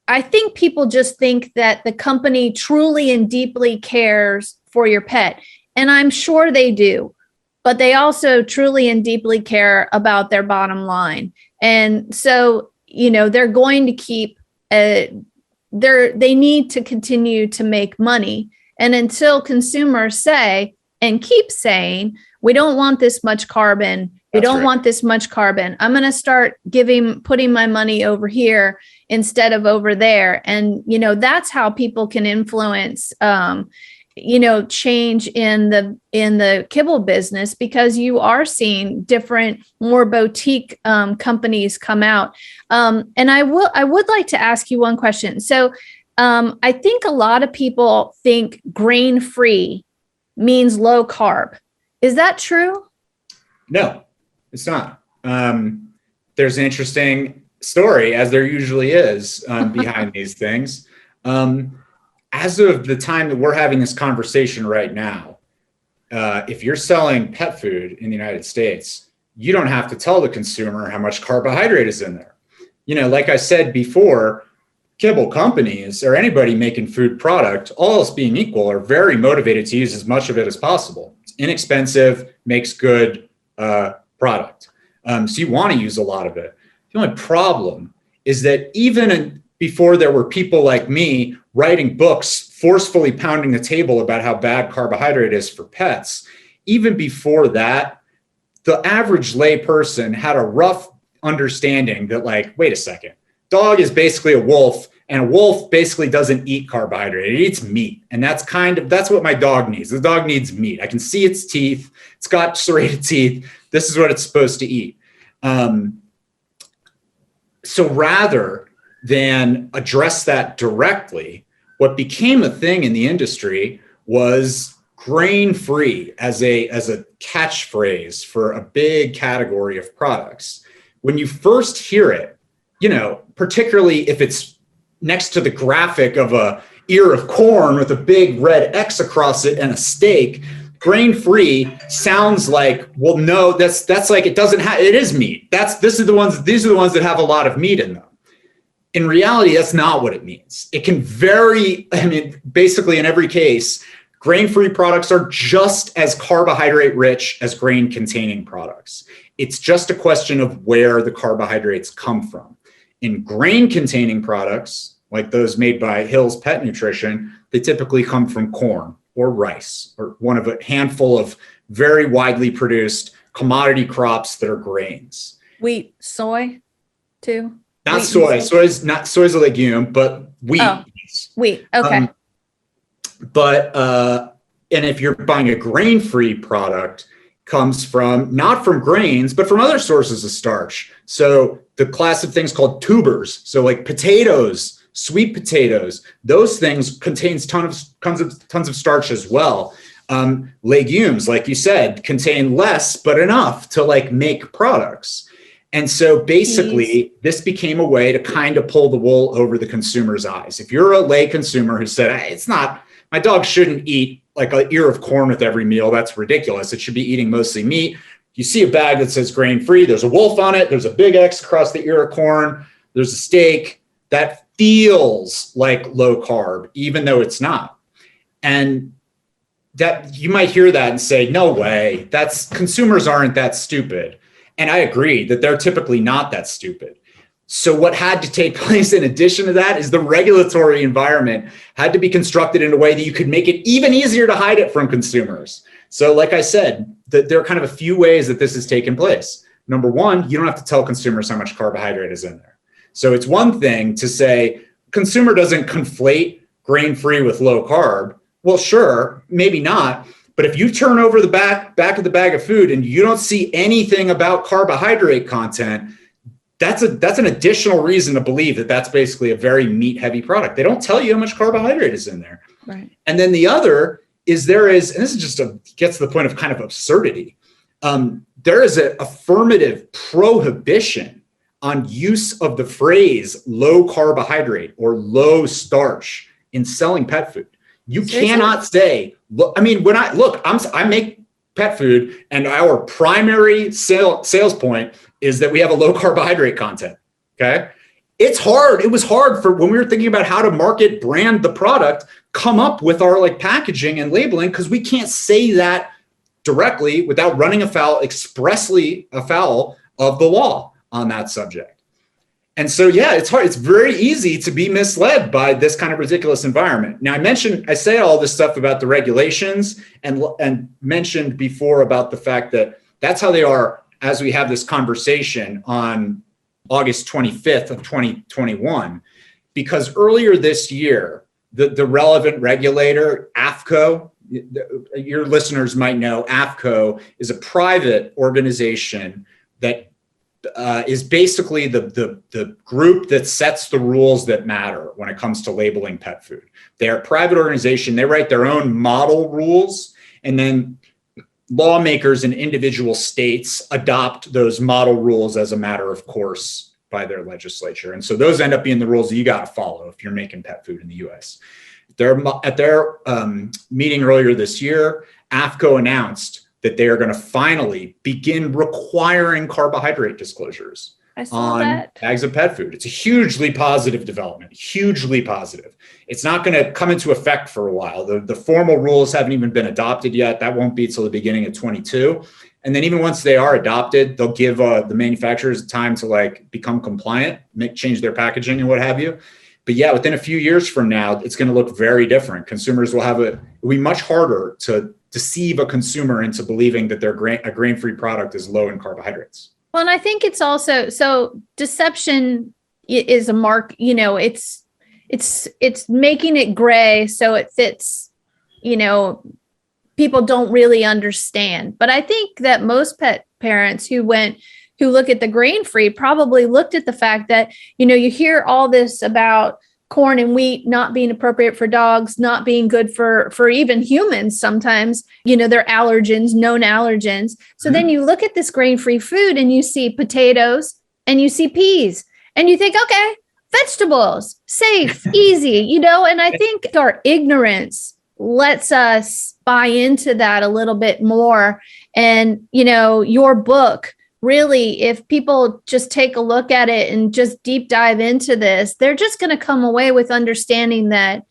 I think people just think that the company truly and deeply cares for your pet. And I'm sure they do, but they also truly and deeply care about their bottom line. And so, they're going to keep, they need to continue to make money. And until consumers say, and keep saying, we don't want this much carbon, want this much carbon, I'm going to start putting my money over here instead of over there. And, that's how people can influence, change in the kibble business, because you are seeing different, more boutique companies come out. And I would like to ask you one question. So I think a lot of people think grain-free means low carb. Is that true? No, it's not. There's an interesting story, as there usually is, behind these things. As of the time that we're having this conversation right now, if you're selling pet food in the United States, you don't have to tell the consumer how much carbohydrate is in there. Like I said before, kibble companies or anybody making food product, all else being equal, are very motivated to use as much of it as possible. It's inexpensive, makes good product. So you want to use a lot of it. The only problem is that even before there were people like me writing books, forcefully pounding the table about how bad carbohydrate is for pets, even before that, the average lay person had a rough understanding that, like, wait a second, dog is basically a wolf, and a wolf basically doesn't eat carbohydrate. It eats meat. And that's what my dog needs. The dog needs meat. I can see its teeth. It's got serrated teeth. This is what it's supposed to eat. So rather than address that directly, what became a thing in the industry was grain-free as a catchphrase for a big category of products. When you first hear it, particularly if it's next to the graphic of a ear of corn with a big red X across it and a steak, grain-free sounds like, well, no, that's like, it doesn't have, it is meat. These are the ones that have a lot of meat in them. In reality, that's not what it means. It can vary. Basically in every case, grain-free products are just as carbohydrate rich as grain-containing products. It's just a question of where the carbohydrates come from. In grain-containing products, like those made by Hill's Pet Nutrition, they typically come from corn or rice, or one of a handful of very widely produced commodity crops that are grains. Wheat, soy, too? Not wheat soy. Soy's a legume, but wheat. Oh, wheat. Okay. And if you're buying a grain-free product, comes from not from grains, but from other sources of starch. So the class of things called tubers, so like potatoes, sweet potatoes, those things contains tons of starch as well. Legumes, like you said, contain less, but enough to like make products. And so basically, this became a way to kind of pull the wool over the consumer's eyes. If you're a lay consumer who said, hey, it's not, my dog shouldn't eat like an ear of corn with every meal, that's ridiculous. It should be eating mostly meat. You see a bag that says grain-free, there's a wolf on it, there's a big X across the ear of corn, there's a steak, that feels like low carb, even though it's not. And that you might hear that and say, no way, consumers aren't that stupid. And I agree that they're typically not that stupid. So what had to take place in addition to that is the regulatory environment had to be constructed in a way that you could make it even easier to hide it from consumers. So like I said, there are kind of a few ways that this has taken place. Number one, you don't have to tell consumers how much carbohydrate is in there. So it's one thing to say, consumer doesn't conflate grain-free with low carb. Well, sure, maybe not. But if you turn over the back of the bag of food and you don't see anything about carbohydrate content, that's an additional reason to believe that that's basically a very meat-heavy product. They don't tell you how much carbohydrate is in there. Right. And then the other is and this is just gets to the point of kind of absurdity. There is an affirmative prohibition on use of the phrase low carbohydrate or low starch in selling pet food. You cannot say, look, I mean, I make pet food and our primary sales point is that we have a low carbohydrate content. Okay. It's hard. It was hard for when we were thinking about how to market, brand the product, come up with our like packaging and labeling, because we can't say that directly without running expressly afoul of the law on that subject. And so, yeah, it's hard. It's very easy to be misled by this kind of ridiculous environment. Now, I say all this stuff about the regulations and mentioned before about the fact that that's how they are as we have this conversation on August 25th of 2021, because earlier this year, the relevant regulator, AAFCO, your listeners might know AAFCO is a private organization that is basically the group that sets the rules that matter when it comes to labeling pet food. They're a private organization. They write their own model rules, and then lawmakers in individual states adopt those model rules as a matter of course by their legislature. And so those end up being the rules that you got to follow if you're making pet food in the US. At their meeting earlier this year, AAFCO announced that they are going to finally begin requiring carbohydrate disclosures on bags of pet food. It's a hugely positive development, hugely positive. It's not going to come into effect for a while. The formal rules haven't even been adopted yet. That won't be till the beginning of 22. And then even once they are adopted, they'll give the manufacturers time to like become compliant, change their packaging and what have you. But yeah, within a few years from now, it's going to look very different. Consumers will it'll be much harder to deceive a consumer into believing that a grain-free product is low in carbohydrates. Well, and I think it's also, so deception is a mark, it's making it gray so it fits, people don't really understand. But I think that most pet parents who look at the grain-free probably looked at the fact that, you hear all this about corn and wheat not being appropriate for dogs, not being good for even humans sometimes, they're allergens, known allergens. So then you look at this grain-free food and you see potatoes and you see peas and you think, okay, vegetables, safe, easy, and I think our ignorance lets us buy into that a little bit more. And, your book, really, if people just take a look at it and just deep dive into this, they're just going to come away with understanding that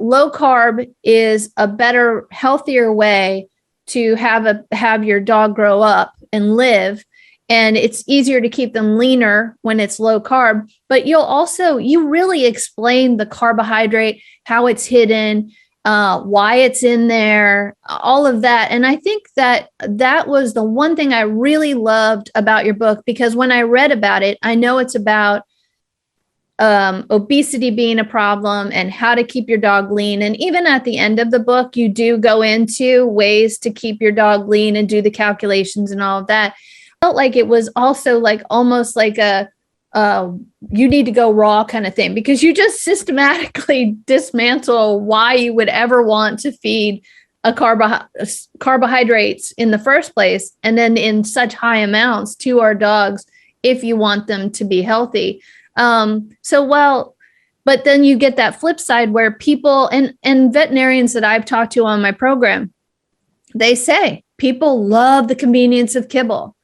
low carb is a better, healthier way to have your dog grow up and live. And it's easier to keep them leaner when it's low carb. But you really explain the carbohydrate, how it's hidden, why it's in there, all of that. And I think that was the one thing I really loved about your book, because when I read about it, I know it's about obesity being a problem and how to keep your dog lean. And even at the end of the book, you do go into ways to keep your dog lean and do the calculations and all of that. I felt like it was also like almost like a you need to go raw kind of thing, because you just systematically dismantle why you would ever want to feed a carbohydrates in the first place, and then in such high amounts to our dogs if you want them to be healthy. But then you get that flip side where people and veterinarians that I've talked to on my program, they say people love the convenience of kibble.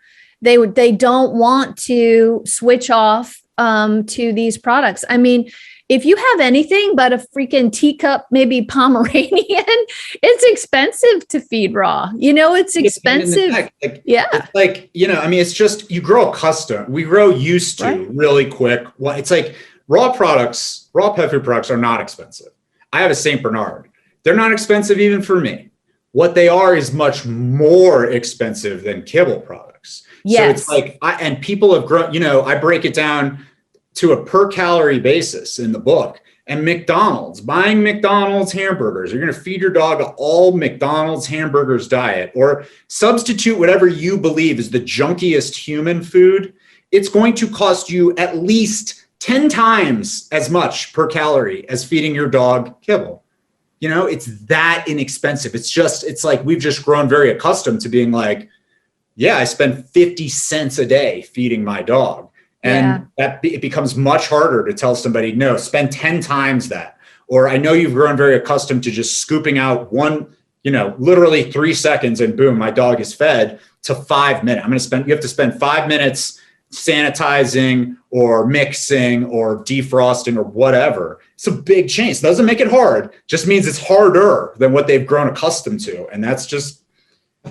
They don't want to switch off to these products. I mean, if you have anything but a freaking teacup, maybe Pomeranian, it's expensive to feed raw. It's expensive. It's like, I mean, it's just, you grow accustomed. We grow used to really quick. Well, it's like raw pet food products are not expensive. I have a St. Bernard. They're not expensive even for me. What they are is much more expensive than kibble products. Yes. So it's like, and people have grown, I break it down to a per calorie basis in the book. And buying McDonald's hamburgers, you're going to feed your dog all McDonald's hamburgers diet, or substitute whatever you believe is the junkiest human food. It's going to cost you at least 10 times as much per calorie as feeding your dog kibble. It's that inexpensive. It's like we've just grown very accustomed to being like, yeah, I spend 50 cents a day feeding my dog. And it becomes much harder to tell somebody, no, spend 10 times that. Or I know you've grown very accustomed to just scooping out one, literally 3 seconds and boom, my dog is fed, to 5 minutes. You have to spend 5 minutes sanitizing or mixing or defrosting or whatever. It's a big change. It doesn't make it hard, just means it's harder than what they've grown accustomed to. And that's just,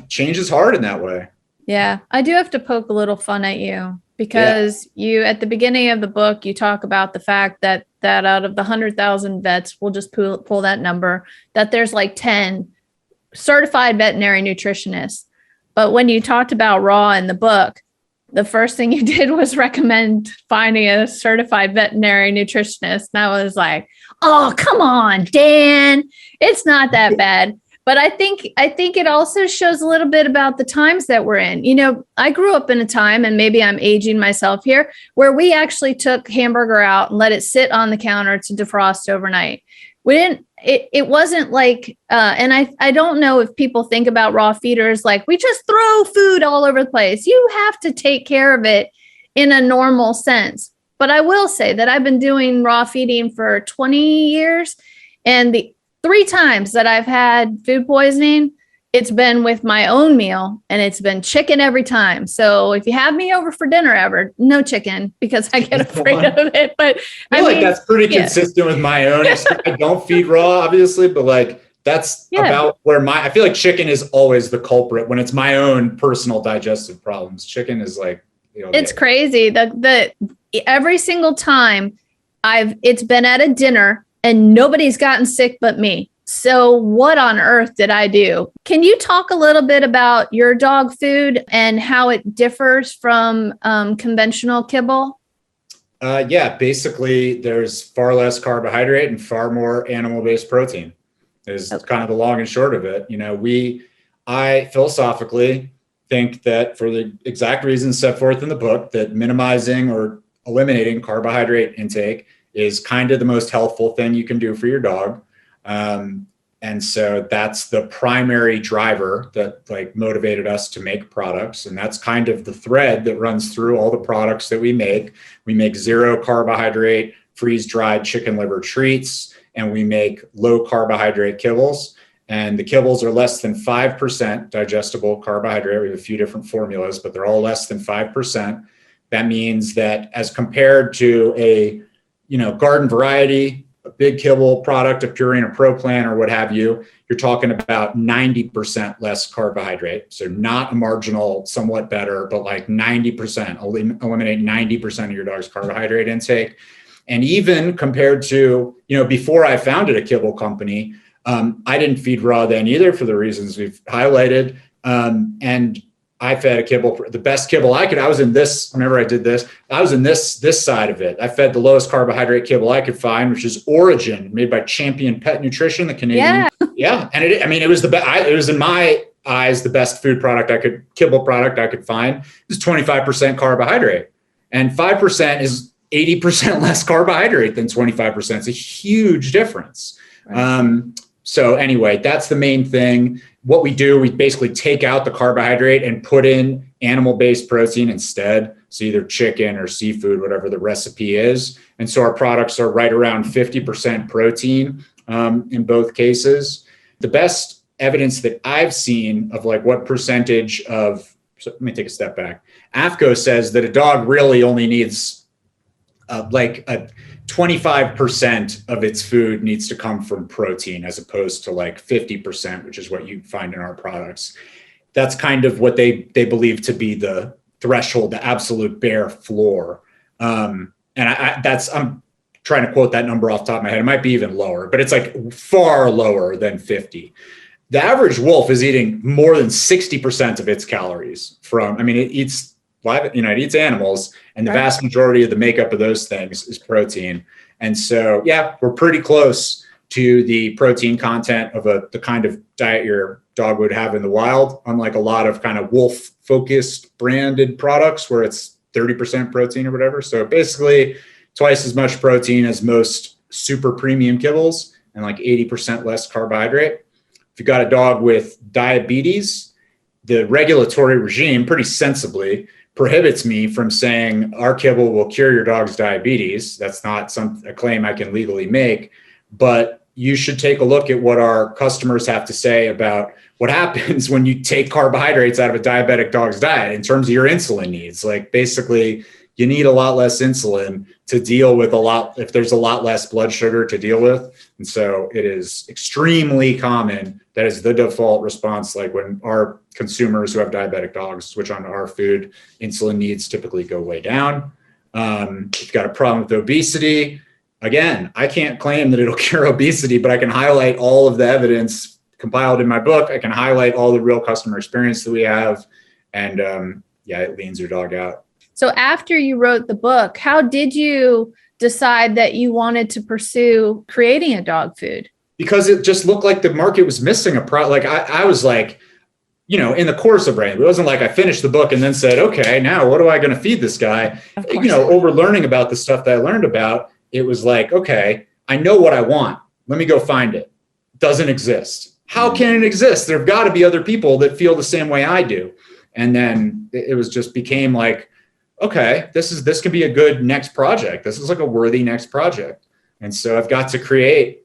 change is hard in that way. Yeah, I do have to poke a little fun at you, because you, at the beginning of the book, you talk about the fact that out of the 100,000 vets, we'll just pull that number, that there's like 10 certified veterinary nutritionists. But when you talked about raw in the book, the first thing you did was recommend finding a certified veterinary nutritionist. And I was like, oh, come on, Dan, it's not that bad. But I think it also shows a little bit about the times that we're in. I grew up in a time, and maybe I'm aging myself here, where we actually took hamburger out and let it sit on the counter to defrost overnight. It wasn't like, and I don't know if people think about raw feeders like we just throw food all over the place. You have to take care of it in a normal sense. But I will say that I've been doing raw feeding for 20 years, and the 3 times that I've had food poisoning, it's been with my own meal, and it's been chicken every time. So if you have me over for dinner ever, no chicken, because I get afraid of it. But I feel like that's pretty consistent with my own. I don't feed raw, obviously, but like that's about where I feel like chicken is always the culprit when it's my own personal digestive problems. Chicken is like, it's crazy. The every single time it's been at a dinner and nobody's gotten sick but me. So what on earth did I do? Can you talk a little bit about your dog food and how it differs from conventional kibble? Basically there's far less carbohydrate and far more animal-based protein is kind of the long and short of it. I philosophically think that, for the exact reasons set forth in the book, that minimizing or eliminating carbohydrate intake is kind of the most healthful thing you can do for your dog. And so that's the primary driver that motivated us to make products. And that's kind of the thread that runs through all the products that we make. We make 0 carbohydrate, freeze-dried chicken liver treats, and we make low carbohydrate kibbles. And the kibbles are less than 5% digestible carbohydrate. We have a few different formulas, but they're all less than 5%. That means that as compared to a garden variety, a big kibble product, a Purina Pro Plan or what have you, you're talking about 90% less carbohydrate. So not a marginal, somewhat better, but like 90%, eliminate 90% of your dog's carbohydrate intake. And even compared to, before I founded a kibble company, I didn't feed raw then either, for the reasons we've highlighted. And I fed a kibble, the best kibble I could. I was in this, remember I did this. I was in this side of it. I fed the lowest carbohydrate kibble I could find, which is Origin, made by Champion Pet Nutrition, the Canadian. Yeah. And it was the best. It was in my eyes, the best kibble product I could find. It was 25% carbohydrate, and 5% is 80% less carbohydrate than 25%. It's a huge difference. Right. So anyway, that's the main thing. What we do, we basically take out the carbohydrate and put in animal-based protein instead. So either chicken or seafood, whatever the recipe is. And so our products are right around 50% protein in both cases. The best evidence that I've seen of like what percentage of, so let me take a step back. AFCO says that a dog really only needs like a 25% of its food needs to come from protein as opposed to like 50%, which is what you find in our products. That's kind of what they believe to be the threshold, the absolute bare floor. And I'm trying to quote that number off the top of my head. It might be even lower, but it's like far lower than 50. The average wolf is eating more than 60% of its calories from, it eats it eats animals, and the vast majority of the makeup of those things is protein. And so, yeah, we're pretty close to the protein content of the kind of diet your dog would have in the wild, unlike a lot of kind of wolf-focused branded products where it's 30% protein or whatever. So basically twice as much protein as most super premium kibbles and like 80% less carbohydrate. If you've got a dog with diabetes, the regulatory regime pretty sensibly prohibits me from saying our kibble will cure your dog's diabetes. That's not a claim I can legally make, but you should take a look at what our customers have to say about what happens when you take carbohydrates out of a diabetic dog's diet in terms of your insulin needs. Like basically you need a lot less insulin to deal with if there's a lot less blood sugar to deal with. And so it is extremely common that is the default response. Like when our consumers who have diabetic dogs switch on to our food, insulin needs typically go way down. If you've got a problem with obesity, again, I can't claim that it'll cure obesity, but I can highlight all of the evidence compiled in my book. I can highlight all the real customer experience that we have. And it leans your dog out. So after you wrote the book, how did you decide that you wanted to pursue creating a dog food? Because it just looked like the market was missing a product. Like I was like, in the course of writing, it wasn't like I finished the book and then said, okay, now what am I going to feed this guy? Over learning about the stuff that I learned about, it was like, okay, I know what I want. Let me go find it. Doesn't exist. How can it exist? There've got to be other people that feel the same way I do. And then it became like, okay, this could be a good next project. This is like a worthy next project. And so I've got to create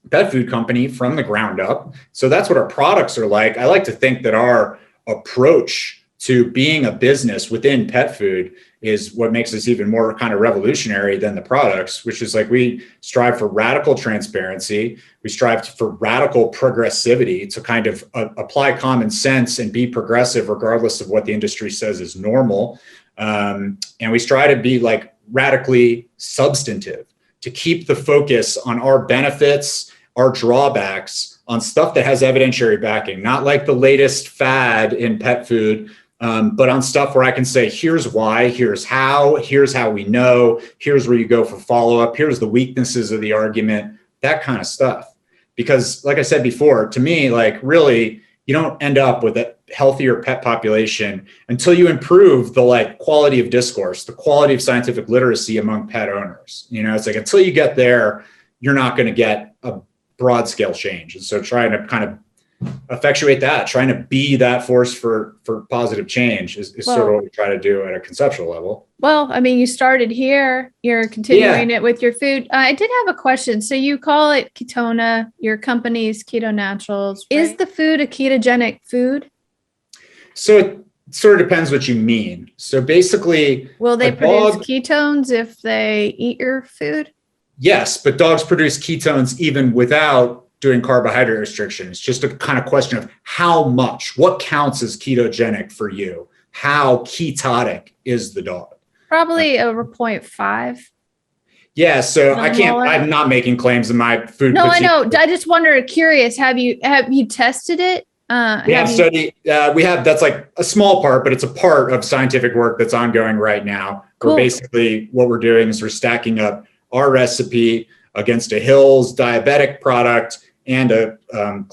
a pet food company from the ground up. So that's what our products are like. I like to think that our approach to being a business within pet food is what makes us even more kind of revolutionary than the products, which is like we strive for radical transparency. We strive for radical progressivity to kind of apply common sense and be progressive regardless of what the industry says is normal. And we try to be like radically substantive, to keep the focus on our benefits, our drawbacks, on stuff that has evidentiary backing, not like the latest fad in pet food, but on stuff where I can say, here's why, here's how we know, here's where you go for follow-up, here's the weaknesses of the argument, that kind of stuff. Because like I said before, to me, like really, you don't end up with a healthier pet population until you improve the like quality of discourse, the quality of scientific literacy among pet owners. It's like until you get there, you're not going to get a broad scale change. And so trying to kind of effectuate that, trying to be that force for positive change is sort of what we try to do at a conceptual level. Well, you started here, you're continuing it with your food. I did have a question. So you call it Ketona, your company's Ketonaturals. Right? Is the food a ketogenic food? So it sort of depends what you mean. So basically, will they produce ketones if they eat your food? Yes, but dogs produce ketones even without doing carbohydrate restriction. It's just a kind of question of how much, what counts as ketogenic for you? How ketotic is the dog? Probably over 0.5. Yeah, so I'm not making claims in my food. No, I know. I just curious, have you tested it? We have that's like a small part, but it's a part of scientific work that's ongoing right now. Cool. Where basically what we're doing is we're stacking up our recipe against a Hill's diabetic product and a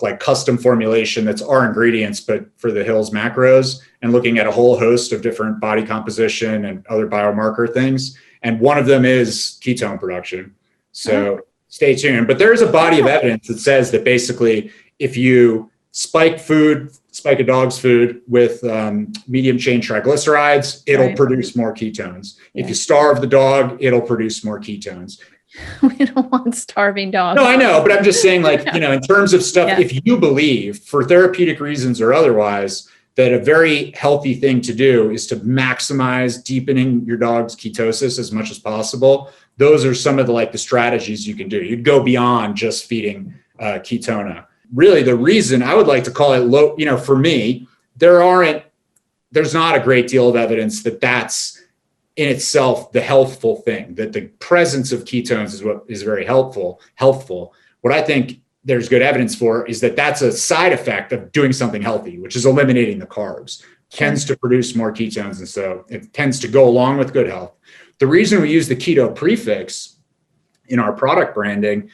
like custom formulation that's our ingredients, but for the Hill's macros, and looking at a whole host of different body composition and other biomarker things. And one of them is ketone production. So stay tuned. But there is a body of evidence that says that basically if you spike a dog's food with medium chain triglycerides, it'll produce more ketones. Yeah. If you starve the dog, it'll produce more ketones. We don't want starving dogs. No, I know, but I'm just saying, like, in terms of stuff, if you believe for therapeutic reasons or otherwise, that a very healthy thing to do is to maximize deepening your dog's ketosis as much as possible. Those are some of the strategies you can do. You'd go beyond just feeding Ketona. Really, the reason I would like to call it low, for me, there's not a great deal of evidence that that's in itself the healthful thing, that the presence of ketones is what is very healthful. What I think there's good evidence for is that that's a side effect of doing something healthy, which is eliminating the carbs, tends to produce more ketones. And so it tends to go along with good health. The reason we use the keto prefix in our product branding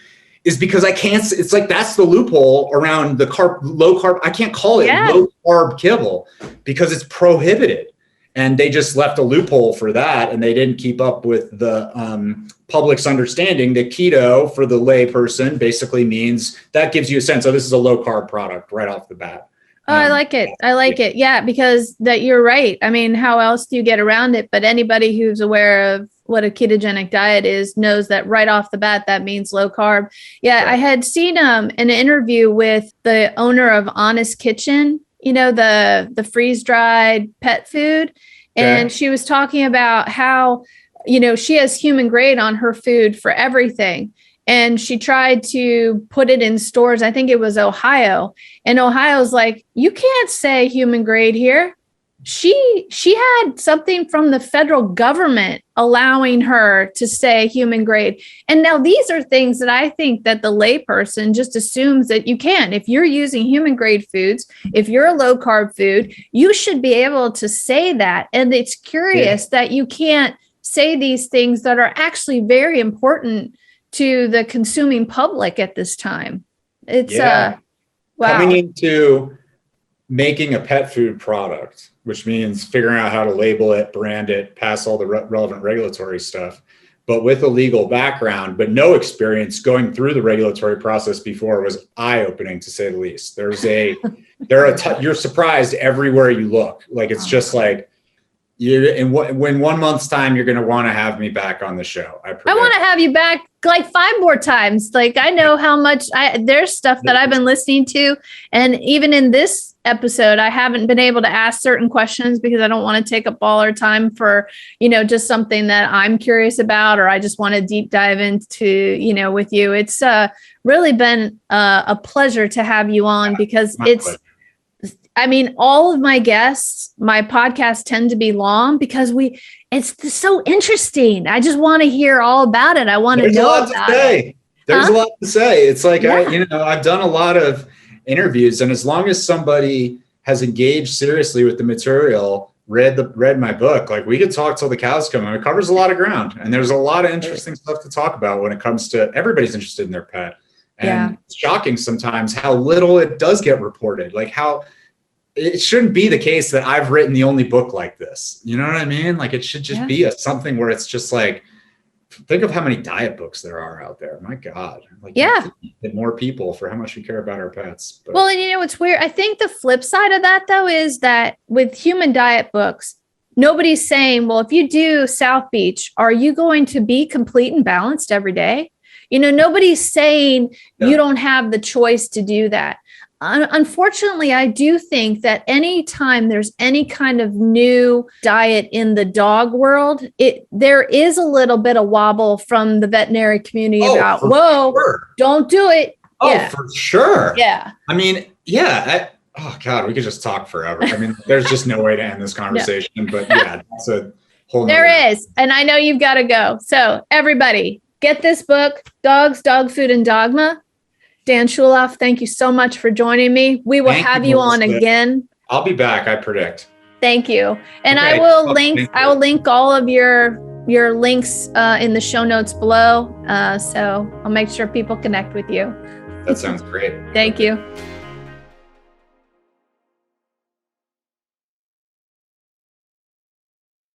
is because it's like, that's the loophole around the low carb. I can't call it low carb kibble because it's prohibited. And they just left a loophole for that. And they didn't keep up with the public's understanding that keto for the lay person basically means that gives you a sense of this is a low carb product right off the bat. I like it. Yeah, because you're right. I mean, how else do you get around it? But anybody who's aware of what a ketogenic diet is knows that right off the bat, that means low carb. Yeah, I had seen an interview with the owner of Honest Kitchen, the freeze-dried pet food. And she was talking about how, she has human grade on her food for everything. And she tried to put it in stores. I think it was Ohio. And Ohio's like, you can't say human grade here. She had something from the federal government allowing her to say human grade. And now these are things that I think that the layperson just assumes that you can. If you're using human grade foods, if you're a low carb food, you should be able to say that. And it's curious that you can't say these things that are actually very important to the consuming public at this time. It's wow. Coming into making a pet food product, which means figuring out how to label it, brand it, pass all the relevant regulatory stuff, but with a legal background, but no experience going through the regulatory process before was eye-opening, to say the least. You're surprised everywhere you look. Like, it's just like, when 1 month's time, you're going to want to have me back on the show. I want to have you back like 5 more times. Like, I know how much there's stuff that I've been listening to. And even in this episode, I haven't been able to ask certain questions because I don't want to take up all our time for, just something that I'm curious about, or I just want to deep dive into, with you. It's really been a pleasure to have you on because all of my guests, my podcasts tend to be long because it's so interesting. I just want to hear all about it. I want to know about it. There's a lot to say. It's like, I've done a lot of interviews, and as long as somebody has engaged seriously with the material, read my book, like, we could talk till the cows come home. It covers a lot of ground, and there's a lot of interesting stuff to talk about when it comes to everybody's interested in their pet. And it's shocking sometimes how little it does get reported, like how it shouldn't be the case that I've written the only book like this. You know what I mean? Like, it should just be something where it's just like, think of how many diet books there are out there. My God. Like, more people for how much we care about our pets. But. Well, and it's weird. I think the flip side of that, though, is that with human diet books, nobody's saying, well, if you do South Beach, are you going to be complete and balanced every day? Nobody's saying you don't have the choice to do that. Unfortunately, I do think that anytime there's any kind of new diet in the dog world, there is a little bit of wobble from the veterinary community about, don't do it. For sure. Yeah. I mean, oh God, we could just talk forever. I mean, there's just no way to end this conversation, but that's a whole. There is. And I know you've got to go. So everybody get this book, Dog Food and Dogma. Dan Schulof, thank you so much for joining me. We will have you on again. I'll be back, I predict. Thank you. And Okay. I will link all of your links in the show notes below. So I'll make sure people connect with you. That sounds great. Thank you.